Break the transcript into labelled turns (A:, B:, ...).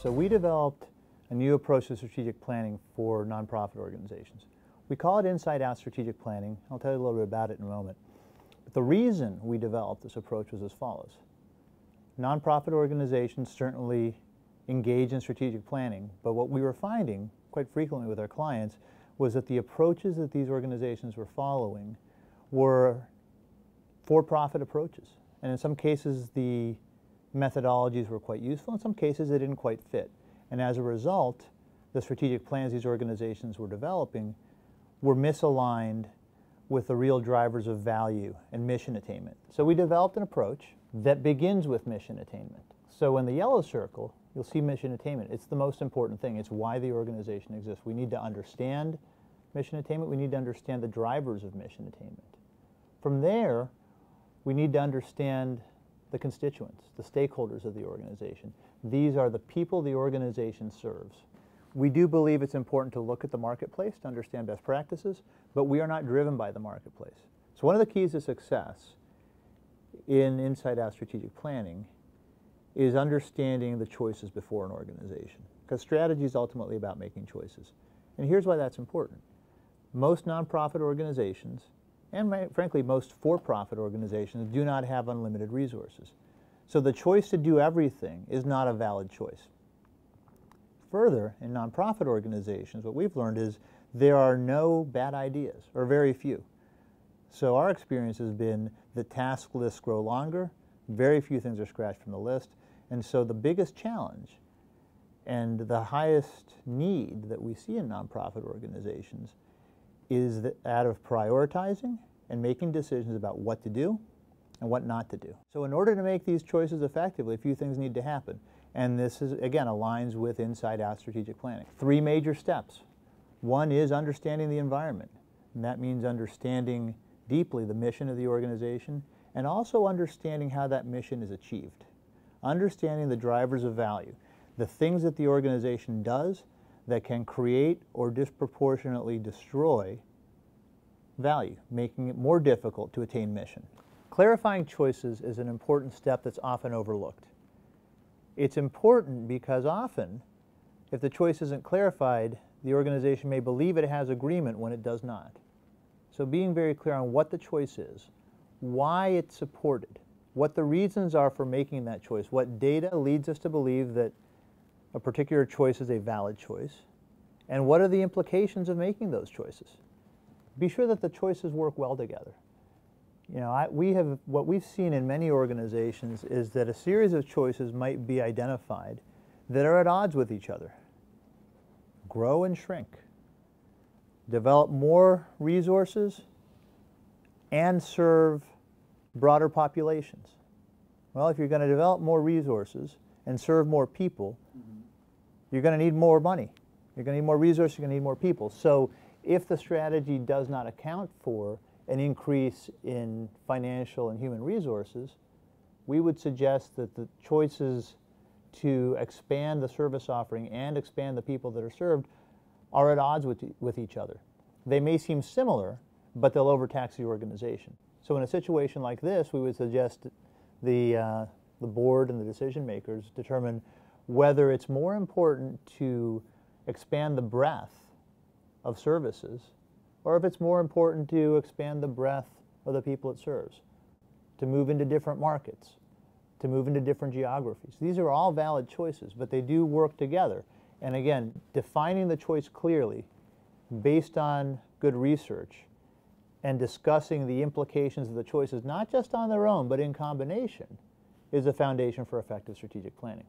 A: So we developed a new approach to strategic planning for nonprofit organizations. We call it inside-out strategic planning. I'll tell you a little bit about it in a moment. But the reason we developed this approach was as follows. Nonprofit organizations certainly engage in strategic planning, but what we were finding quite frequently with our clients was that the approaches that these organizations were following were for-profit approaches. And in some cases, the methodologies were quite useful. In some cases, they didn't quite fit. And as a result, the strategic plans these organizations were developing were misaligned with the real drivers of value and mission attainment. So we developed an approach that begins with mission attainment. So in the yellow circle, you'll see mission attainment. It's the most important thing. It's why the organization exists. We need to understand mission attainment. We need to understand the drivers of mission attainment. From there, we need to understand the constituents, the stakeholders of the organization. These are the people the organization serves. We do believe it's important to look at the marketplace to understand best practices, but we are not driven by the marketplace. So one of the keys to success in inside-out strategic planning is understanding the choices before an organization, because strategy is ultimately about making choices. And here's why that's important. Most nonprofit organizations, and frankly most for-profit organizations, do not have unlimited resources. So the choice to do everything is not a valid choice. Further, in nonprofit organizations, what we've learned is there are no bad ideas, or very few. So our experience has been the task lists grow longer, very few things are scratched from the list, and so the biggest challenge and the highest need that we see in nonprofit organizations is that of prioritizing and making decisions about what to do and what not to do. So in order to make these choices effectively, a few things need to happen. And this is, again, aligns with inside-out strategic planning. 3 major steps. One is understanding the environment. And that means understanding deeply the mission of the organization and also understanding how that mission is achieved. Understanding the drivers of value, the things that the organization does that can create or disproportionately destroy value, making it more difficult to attain mission. Clarifying choices is an important step that's often overlooked. It's important because often, if the choice isn't clarified, the organization may believe it has agreement when it does not. So being very clear on what the choice is, why it's supported, what the reasons are for making that choice, what data leads us to believe that a particular choice is a valid choice, and what are the implications of making those choices. Be sure that the choices work well together. You know, what we've seen in many organizations is that a series of choices might be identified that are at odds with each other. Grow and shrink. Develop more resources and serve broader populations. Well, if you're going to develop more resources and serve more people, you're going to need more money. You're going to need more resources, you're going to need more people. So if the strategy does not account for an increase in financial and human resources, we would suggest that the choices to expand the service offering and expand the people that are served are at odds with each other. They may seem similar, but they'll overtax the organization. So in a situation like this, we would suggest the board and the decision makers determine whether it's more important to expand the breadth of services or if it's more important to expand the breadth of the people it serves, to move into different markets, to move into different geographies. These are all valid choices, but they do work together. And again, defining the choice clearly based on good research and discussing the implications of the choices, not just on their own, but in combination, is a foundation for effective strategic planning.